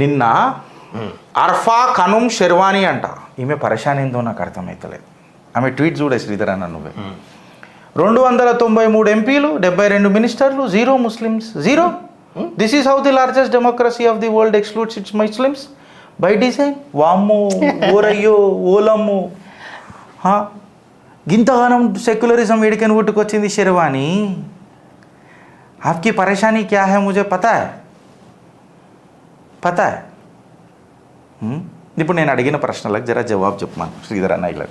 నిన్న అర్ఫా ఖనుమ్ షెర్వానీ అంట, ఈమె పరేషాన్ ఏందో నాకు అర్థమవుతలేదు. ఆమె ట్వీట్ చూడే శ్రీధర్ అన్న నువ్వే. 293 ఎంపీలు, 72 మినిస్టర్లు, 0 Muslims, 0. This is how the largest democracy of the world excludes it's Muslims by design. వామ్మో, ఓరయ్యో, ఓలమ్ము, గింతగానం సెక్యులరిజం వేడికని పుట్టుకొచ్చింది షెర్వానీ. ఆప్కి పరేషానీ క్యా హై ముझे పతా హై, పతా హై. ఇప్పుడు నేను అడిగిన ప్రశ్నలకు జరా జవాబు చెప్పమాను శ్రీధర్ అన్న. ఇలా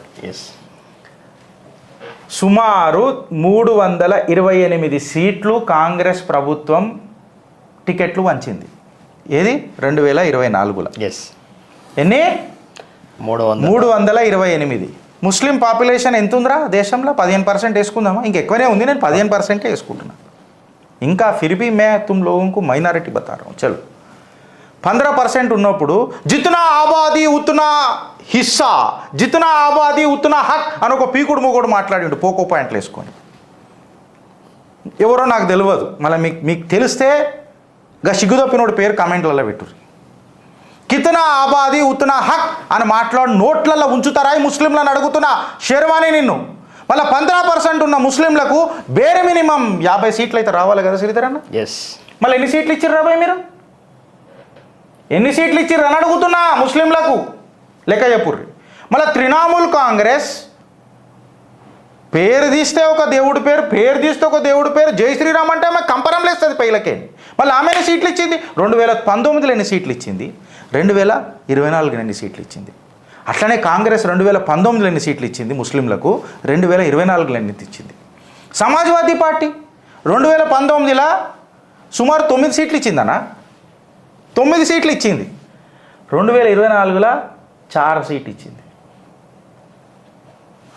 సుమారు 328 సీట్లు కాంగ్రెస్ ప్రభుత్వం టికెట్లు వంచింది. ఏది 2024లో. ఎన్ని? 328. ముస్లిం పాపులేషన్ ఎంత ఉందిరా దేశంలో? 15% వేసుకుందామా? ఇంకెక్కువనే ఉంది, నేను 15% వేసుకుంటున్నా. ఇంకా ఫిర్బీ మే తుమ్ లోగోంకు మైనారిటీ బతా రహా హూం. చలో 15% ఉన్నప్పుడు జితనా ఆబాదీ ఉతనా హిస్సా, జితనా ఆబాదీ ఉతనా హక్ అని ఒక పీకుడు మూకుడు మాట్లాడిండు పోకో పాయింట్లు వేసుకొని. ఎవరో నాకు తెలియదు, మళ్ళీ మీకు తెలిస్తే గా సిగ్గుదప్పినోడు పేరు కామెంట్లలో పెట్టుర్రి. కితనా ఆబాదీ ఉతనా హక్ అని మాట్లాడి నోట్లలో ఉంచుతారా ఈ ముస్లింలను అడుగుతున్నా షెర్వానీ నిన్ను. మళ్ళీ 15% ఉన్న ముస్లింలకు వేరే మినిమం 50 సీట్లు అయితే రావాలి కదా శ్రీధర్ అన్న. మళ్ళీ ఎన్ని సీట్లు ఇచ్చారు రాబాయ్ మీరు? ఎన్ని సీట్లు ఇచ్చిర్రు అని అడుగుతున్నా ముస్లింలకు, లెక్క చెప్పుర్రి. మళ్ళీ తృణమూల్ కాంగ్రెస్ పేరు తీస్తే ఒక దేవుడి పేరు, పేరు తీస్తే ఒక దేవుడి పేరు, జై శ్రీరామ్ అంటే ఆమె కంపరం లేస్తుంది పైలకే. మళ్ళీ ఆమె ఎన్ని సీట్లు ఇచ్చింది? 2019లో ఎన్ని సీట్లు ఇచ్చింది? 2024 ఎన్ని సీట్లు ఇచ్చింది? అట్లనే కాంగ్రెస్ 2019లో ఎన్ని సీట్లు ఇచ్చింది ముస్లింలకు, 2024లో ఎన్ని ఇచ్చింది? సమాజ్వాదీ పార్టీ 2019లో సుమారు 9 సీట్లు ఇచ్చిందనా? 9 సీట్లు ఇచ్చింది. 2024లో 4 సీట్లు ఇచ్చింది.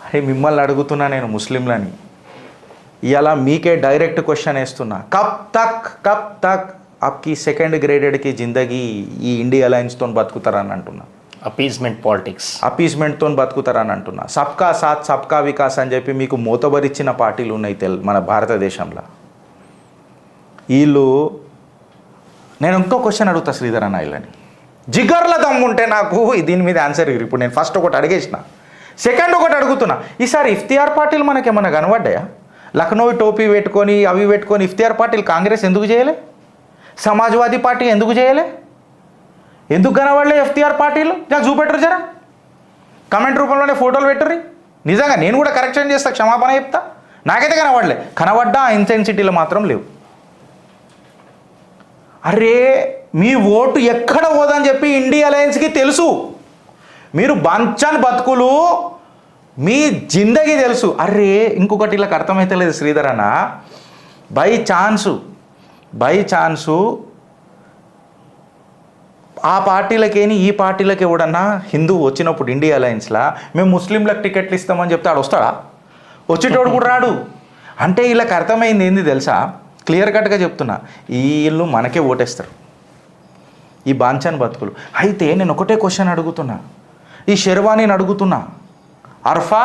అరే మిమ్మల్ని అడుగుతున్నా నేను ముస్లింలని, ఇలా మీకే డైరెక్ట్ క్వశ్చన్ వేస్తున్నా. కబ్ తక్ ఆప్కి సెకండ్ గ్రేడెడ్కి జిందగీ ఈ ఇండియా అలయన్స్తో బతుకుతారని అంటున్నా. అపీస్మెంట్తో బతుకుతారని అంటున్నా. సబ్కా సాత్ సబ్కా వికాస్ అని చెప్పి మీకు మోతబరిచ్చిన పార్టీలు ఉన్నాయి మన భారతదేశంలో. వీళ్ళు, నేను ఇంకో క్వశ్చన్ అడుగుతా శ్రీధర్ అన్న, వీళ్ళని జిగర్ల దమ్ముంటే నాకు దీని మీద ఆన్సర్ ఇవ్వరు. ఇప్పుడు నేను ఫస్ట్ ఒకటి అడిగేసిన, సెకండ్ ఒకటి అడుగుతున్నా. ఈసారి ఇఫ్తియార్ పార్టీలు మనకేమన్నా కనబడ్డాయా? లక్నో టోపీ పెట్టుకొని అవి పెట్టుకొని ఇఫ్తియార్ పార్టీలు కాంగ్రెస్ ఎందుకు చేయలే? సమాజ్వాదీ పార్టీ ఎందుకు చేయలే? ఎందుకు కనబడలే ఇఫ్తియార్ పార్టీలు? నాకు చూపెట్టరు జరా, కమెంట్ రూపంలోనే ఫోటోలు పెట్టుర్రి. నిజంగా నేను కూడా కరెక్షన్ చేస్తా, క్షమాపణ చెప్తా. నాకైతే కనబడలే, కనబడ్డా ఇంటెన్సిటీలో మాత్రం లేవు. అరే మీ ఓటు ఎక్కడ పోదని చెప్పి ఇండియా అలయన్స్కి తెలుసు. మీరు బంచన్ బతుకులు, మీ జిందగీ తెలుసు. అరే ఇంకొకటి ఇలా అర్థమైతే లేదు శ్రీధర్ అన్న, బై ఛాన్సు ఆ పార్టీలకేని ఈ పార్టీలకి ఎవడన్నా హిందూ వచ్చినప్పుడు ఇండియా అలయన్స్లో మేము ముస్లింలకు టికెట్లు ఇస్తామని చెప్తే ఆడు వస్తాడా? వచ్చేటోడు కూడా రాడు. అంటే వీళ్ళకి అర్థమైంది ఏంది తెలుసా? క్లియర్ కట్గా చెప్తున్నా, వీళ్ళు మనకే ఓటేస్తారు ఈ బాంఛన్ బతుకులు. అయితే నేను ఒకటే క్వశ్చన్ అడుగుతున్నా, ఈ షెర్వానీని అడుగుతున్నా, అర్ఫా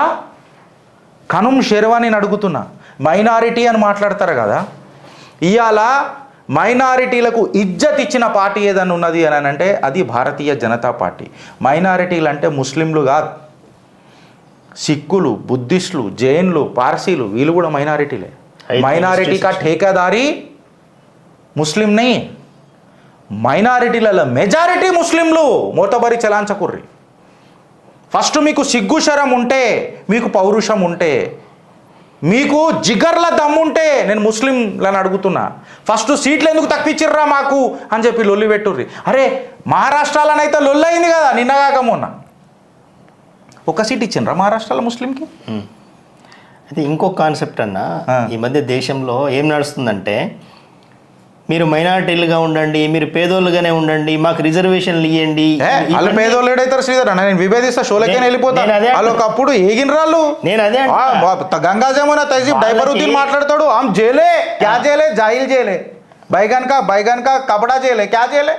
ఖనుమ్ షెర్వానీని అడుగుతున్నా. మైనారిటీ అని మాట్లాడతారు కదా, ఇవాళ మైనారిటీలకు ఇజ్జత్ ఇచ్చిన పార్టీ ఏదైనా ఉన్నది అని అంటే అది భారతీయ జనతా పార్టీ. మైనారిటీలు అంటే ముస్లింలు కాదు, సిక్కులు, బుద్ధిస్టులు, జైన్లు, పార్సీలు, వీళ్ళు కూడా మైనారిటీలే. మైనారిటీ కా ठेकेदारी ముస్లిం नहीं, మైనారిటీలలో మెజారిటీ ముస్లింలు. మోతబరి చలాంచకుర్రి. ఫస్ట్ మీకు సిగ్గు శరం ఉంటే, మీకు పౌరుషం ఉంటే, మీకు జిగర్ల దమ్ముంటే, నేను ముస్లింలను అడుగుతున్నా, ఫస్ట్ సీట్లు ఎందుకు తప్పించిర్రా మాకు అని చెప్పి లొల్లి పెట్టుర్రి. అరే మహారాష్ట్రలోనైతే లొల్లి అయింది కదా నిన్నగాక మొన్న, ఒక సీట్ ఇచ్చిండ్రా మహారాష్ట్రలో ముస్లింకి. అయితే ఇంకొక కాన్సెప్ట్ అన్న, ఈ మధ్య దేశంలో ఏం నడుస్తుందంటే, మీరు మైనారిటీలుగా ఉండండి, మీరు పేదోళ్ళుగానే ఉండండి, మాకు రిజర్వేషన్లు ఇవ్వండి. వాళ్ళు పేదోళ్ళు ఏడైతారు శ్రీధర్ అన్న, నేను విభేదిస్తా, షోలకే వెళ్ళిపోతాను. వాళ్ళు ఒకప్పుడు ఏగినరాళ్ళు. నేను అదే గంగా జమున తహజీబ్ డైబరుద్దీన్ మాట్లాడతాడు, ఆమ్ జైలే క్యా జైలే, జాయిల్ జైలే, బైగన్ కా కపడా జైలే, క్యా జైలే.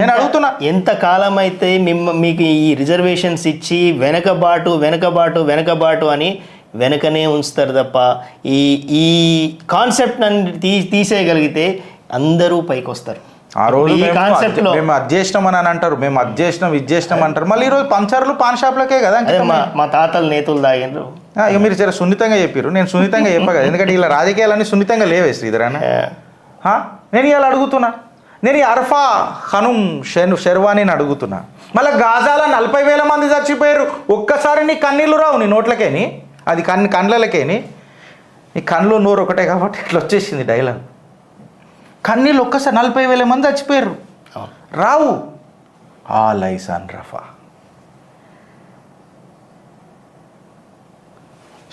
నేను అడుగుతున్నా, ఎంతకాలం అయితే మీకు ఈ రిజర్వేషన్స్ ఇచ్చి వెనకబాటు అని వెనకనే ఉంచుతారు తప్ప ఈ కాన్సెప్ట్ తీసేయగలిగితే అందరూ పైకి వస్తారు. ఆ రోజు ఈ కాన్సెప్ట్ లో మేము అది చేసినాం అని అంటారు, మేము అది చేసినాం ఇది చేసినాం అంటారు. మళ్ళీ ఈరోజు పంచర్లు పాన్ షాప్లకే కదా అదే మా తాతలు నేతులు తాగిండ్రు. ఇక మీరు చాలా సున్నితంగా చెప్పారు, నేను సున్నితంగా చెప్పగా, ఎందుకంటే ఇలా రాజకీయాలన్నీ సున్నితంగా లేవే శ్రీధర్ అన్న. నేను ఇవాళ అడుగుతున్నా, నేను ఈ అర్ఫా హనుమ్ షెర్వానీని అడుగుతున్నా. మళ్ళీ గాజాల 40,000 మంది చచ్చిపోయారు, ఒక్కసారి నీ కన్నీళ్ళు రావు నీ నోట్లకేని, అది కండ్లకేని, నీ కళ్ళు నోరు ఒకటే కాబట్టి ఇట్లా వచ్చేసింది డైలాగ్. కన్నీళ్ళు ఒక్కసారి 40,000 మంది చచ్చిపోయారు, రావు. ఆ లైసాన్ రఫా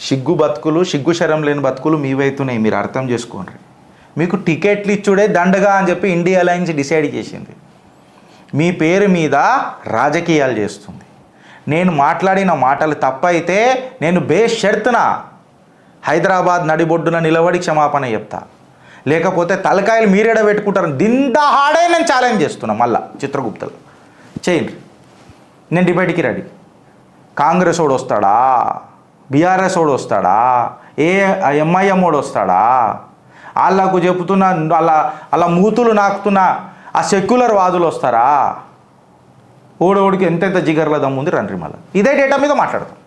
సిగ్గు బతుకులు, సిగ్గు శరం లేని బతుకులు మీవైతున్నాయి, మీరు అర్థం చేసుకోండి. మీకు టికెట్లు ఇచ్చుడే దండగా అని చెప్పి ఇండియా అలయన్స్ డిసైడ్ చేసింది. మీ పేరు మీద రాజకీయాలు చేస్తుంది. నేను మాట్లాడిన మాటలు తప్పైతే నేను బేషరతున హైదరాబాద్ నడిబొడ్డున నిలబడి క్షమాపణ చెప్తా, లేకపోతే తలకాయలు మీరేడ పెట్టుకుంటారు. దిందహాడే నేను ఛాలెంజ్ చేస్తున్నా, మళ్ళా చిత్రగుప్తలు చేయండి. నేను డిబేట్కి రెడీ. కాంగ్రెస్ వాడు వస్తాడా, బీఆర్ఎస్ వాడు వస్తాడా, ఎంఐఎం వాడు వస్తాడా, వాళ్ళకు చెబుతున్న అలా మూతులు నాకుతున్న ఆ సెక్యులర్ వాదులు వస్తారా? ఓడోడికి ఎంతెంత జిగర్ల దమ్ముంది రండి, మళ్ళీ ఇదే డేటా మీద మాట్లాడతాం.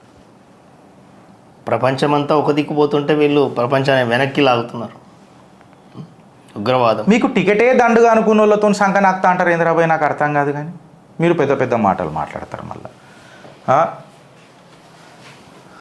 ప్రపంచమంతా ఒక దిక్కుపోతుంటే వీళ్ళు ప్రపంచాన్ని వెనక్కి లాగుతున్నారు. ఉగ్రవాదం. మీకు టికెటే దండుగా అనుకున్న వాళ్ళతో సంఖ నాకుతా అంటారు. ఏంద్రాబాయ్ నాకు అర్థం కాదు, కానీ మీరు పెద్ద పెద్ద మాటలు మాట్లాడతారు మళ్ళీ.